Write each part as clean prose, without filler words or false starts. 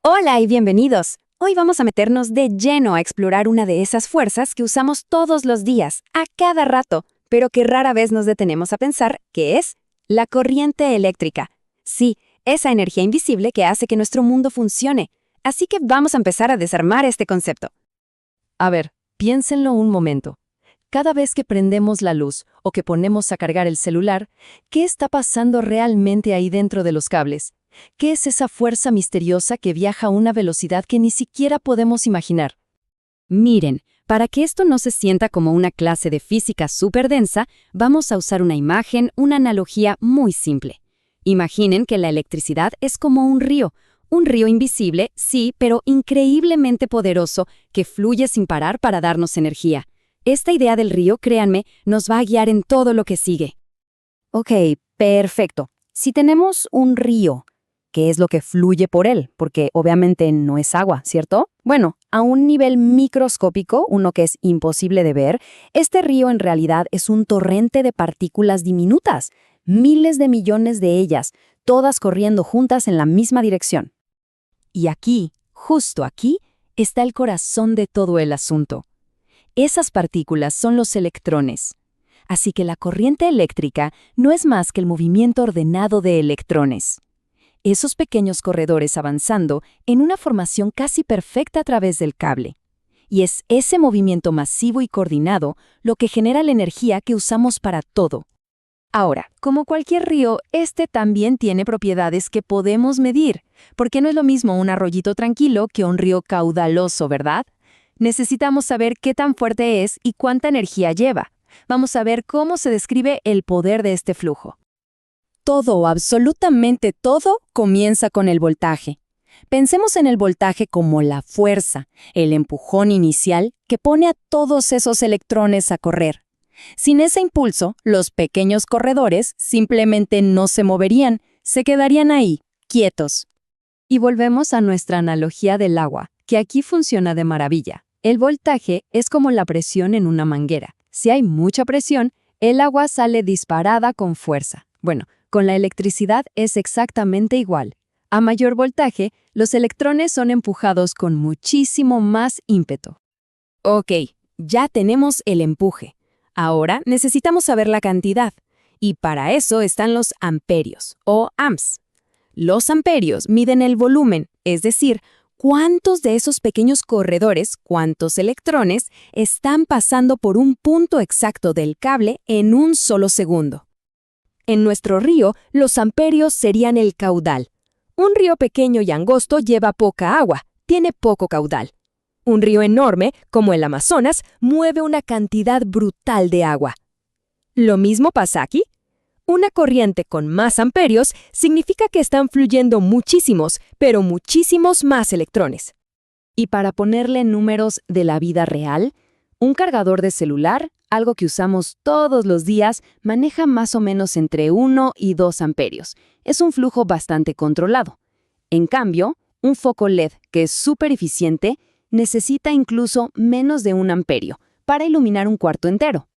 Hola y bienvenidos. Hoy vamos a meternos de lleno a explorar una de esas fuerzas que usamos todos los días, a cada rato, pero que rara vez nos detenemos a pensar, que es la corriente eléctrica. Sí, esa energía invisible que hace que nuestro mundo funcione. Así que vamos a empezar a desarmar este concepto. A ver, piénsenlo un momento. Cada vez que prendemos la luz o que ponemos a cargar el celular, ¿qué está pasando realmente ahí dentro de los cables? ¿Qué es esa fuerza misteriosa que viaja a una velocidad que ni siquiera podemos imaginar? Miren, para que esto no se sienta como una clase de física súper densa, vamos a usar una imagen, una analogía muy simple. Imaginen que la electricidad es como un río invisible, sí, pero increíblemente poderoso, que fluye sin parar para darnos energía. Esta idea del río, créanme, nos va a guiar en todo lo que sigue. Ok, perfecto. Si tenemos un río, ¿qué es lo que fluye por él? Porque obviamente no es agua, ¿cierto? Bueno, a un nivel microscópico, uno que es imposible de ver, este río en realidad es un torrente de partículas diminutas, miles de millones de ellas, todas corriendo juntas en la misma dirección. Y aquí, justo aquí, está el corazón de todo el asunto. Esas partículas son los electrones. Así que la corriente eléctrica no es más que el movimiento ordenado de electrones. Esos pequeños corredores avanzando en una formación casi perfecta a través del cable. Y es ese movimiento masivo y coordinado lo que genera la energía que usamos para todo. Ahora, como cualquier río, este también tiene propiedades que podemos medir, porque no es lo mismo un arroyito tranquilo que un río caudaloso, ¿verdad? Necesitamos saber qué tan fuerte es y cuánta energía lleva. Vamos a ver cómo se describe el poder de este flujo. Todo, absolutamente todo, comienza con el voltaje. Pensemos en el voltaje como la fuerza, el empujón inicial que pone a todos esos electrones a correr. Sin ese impulso, los pequeños corredores simplemente no se moverían, se quedarían ahí, quietos. Y volvemos a nuestra analogía del agua, que aquí funciona de maravilla. El voltaje es como la presión en una manguera. Si hay mucha presión, el agua sale disparada con fuerza. Bueno, con la electricidad es exactamente igual. A mayor voltaje, los electrones son empujados con muchísimo más ímpetu. Ok, ya tenemos el empuje. Ahora necesitamos saber la cantidad. Y para eso están los amperios, o amps. Los amperios miden el volumen, es decir, cuántos de esos pequeños corredores, cuántos electrones, están pasando por un punto exacto del cable en un solo segundo. En nuestro río, los amperios serían el caudal. Un río pequeño y angosto lleva poca agua, tiene poco caudal. Un río enorme, como el Amazonas, mueve una cantidad brutal de agua. ¿Lo mismo pasa aquí? Una corriente con más amperios significa que están fluyendo muchísimos, pero muchísimos más electrones. Y para ponerle números de la vida real, un cargador de celular, algo que usamos todos los días, maneja más o menos entre 1 y 2 amperios. Es un flujo bastante controlado. En cambio, un foco LED, que es súper eficiente, necesita incluso menos de 1 amperio para iluminar un cuarto entero.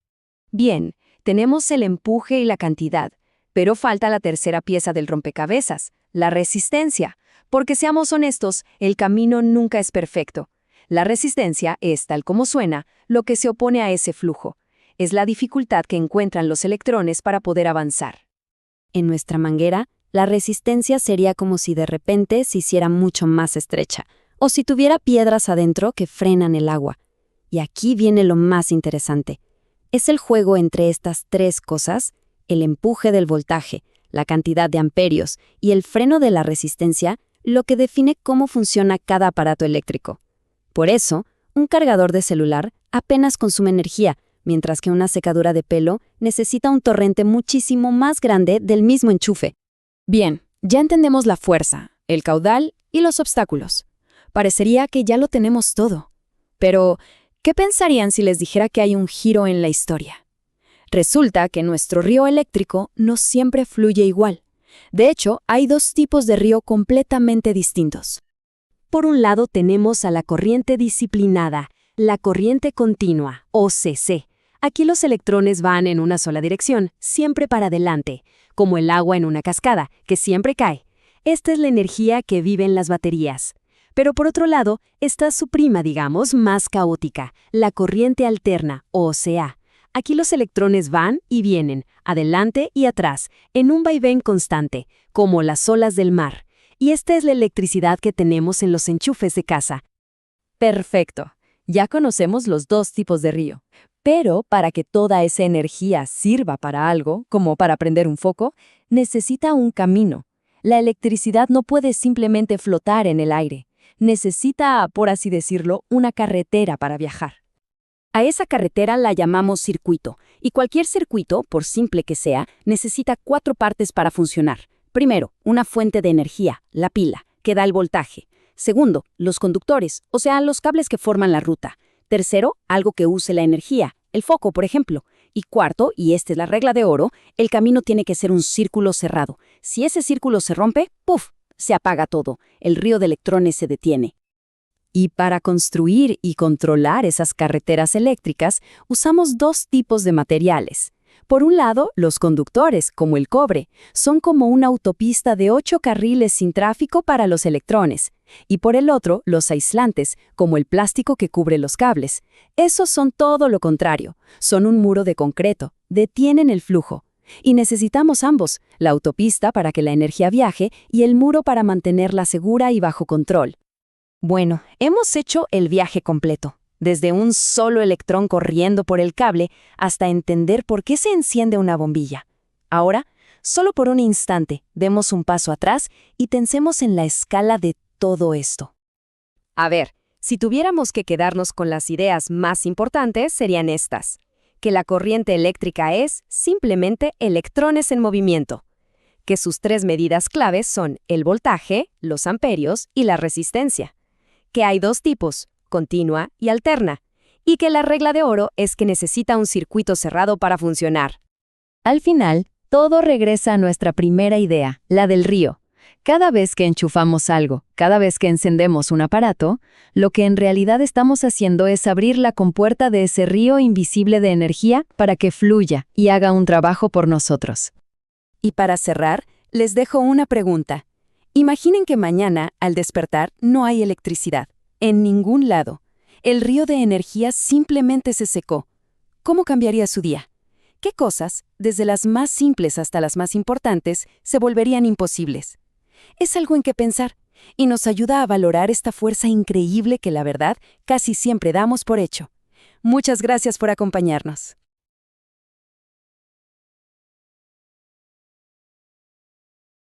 Bien, tenemos el empuje y la cantidad, pero falta la tercera pieza del rompecabezas, la resistencia. Porque seamos honestos, el camino nunca es perfecto. La resistencia es, tal como suena, lo que se opone a ese flujo. Es la dificultad que encuentran los electrones para poder avanzar. En nuestra manguera, la resistencia sería como si de repente se hiciera mucho más estrecha, o si tuviera piedras adentro que frenan el agua. Y aquí viene lo más interesante. Es el juego entre estas tres cosas, el empuje del voltaje, la cantidad de amperios y el freno de la resistencia, lo que define cómo funciona cada aparato eléctrico. Por eso, un cargador de celular apenas consume energía, mientras que una secadora de pelo necesita un torrente muchísimo más grande del mismo enchufe. Bien, ya entendemos la fuerza, el caudal y los obstáculos. Parecería que ya lo tenemos todo. Pero, ¿qué pensarían si les dijera que hay un giro en la historia? Resulta que nuestro río eléctrico no siempre fluye igual. De hecho, hay dos tipos de río completamente distintos. Por un lado tenemos a la corriente disciplinada, la corriente continua, o CC. Aquí los electrones van en una sola dirección, siempre para adelante, como el agua en una cascada, que siempre cae. Esta es la energía que vive en las baterías. Pero por otro lado, está su prima, digamos, más caótica, la corriente alterna, o sea, aquí los electrones van y vienen, adelante y atrás, en un vaivén constante, como las olas del mar. Y esta es la electricidad que tenemos en los enchufes de casa. Perfecto. Ya conocemos los dos tipos de río. Pero para que toda esa energía sirva para algo, como para prender un foco, necesita un camino. La electricidad no puede simplemente flotar en el aire. Necesita, por así decirlo, una carretera para viajar. A esa carretera la llamamos circuito, y cualquier circuito, por simple que sea, necesita 4 partes para funcionar. Primero, una fuente de energía, la pila, que da el voltaje. Segundo, los conductores, o sea, los cables que forman la ruta. Tercero, algo que use la energía, el foco, por ejemplo. Y cuarto, y esta es la regla de oro, el camino tiene que ser un círculo cerrado. Si ese círculo se rompe, ¡puf!, se apaga todo. El río de electrones se detiene. Y para construir y controlar esas carreteras eléctricas, usamos 2 tipos de materiales. Por un lado, los conductores, como el cobre, son como una autopista de 8 carriles sin tráfico para los electrones. Y por el otro, los aislantes, como el plástico que cubre los cables. Esos son todo lo contrario. Son un muro de concreto, detienen el flujo. Y necesitamos ambos, la autopista para que la energía viaje y el muro para mantenerla segura y bajo control. Bueno, hemos hecho el viaje completo, desde un solo electrón corriendo por el cable hasta entender por qué se enciende una bombilla. Ahora, solo por un instante, demos un paso atrás y pensemos en la escala de todo esto. A ver, si tuviéramos que quedarnos con las ideas más importantes, serían estas: que la corriente eléctrica es simplemente electrones en movimiento, que sus 3 medidas claves son el voltaje, los amperios y la resistencia, que hay 2 tipos, continua y alterna, y que la regla de oro es que necesita un circuito cerrado para funcionar. Al final, todo regresa a nuestra primera idea, la del río. Cada vez que enchufamos algo, cada vez que encendemos un aparato, lo que en realidad estamos haciendo es abrir la compuerta de ese río invisible de energía para que fluya y haga un trabajo por nosotros. Y para cerrar, les dejo una pregunta. Imaginen que mañana, al despertar, no hay electricidad, en ningún lado. El río de energía simplemente se secó. ¿Cómo cambiaría su día? ¿Qué cosas, desde las más simples hasta las más importantes, se volverían imposibles? Es algo en qué pensar, y nos ayuda a valorar esta fuerza increíble que, la verdad, casi siempre damos por hecho. Muchas gracias por acompañarnos.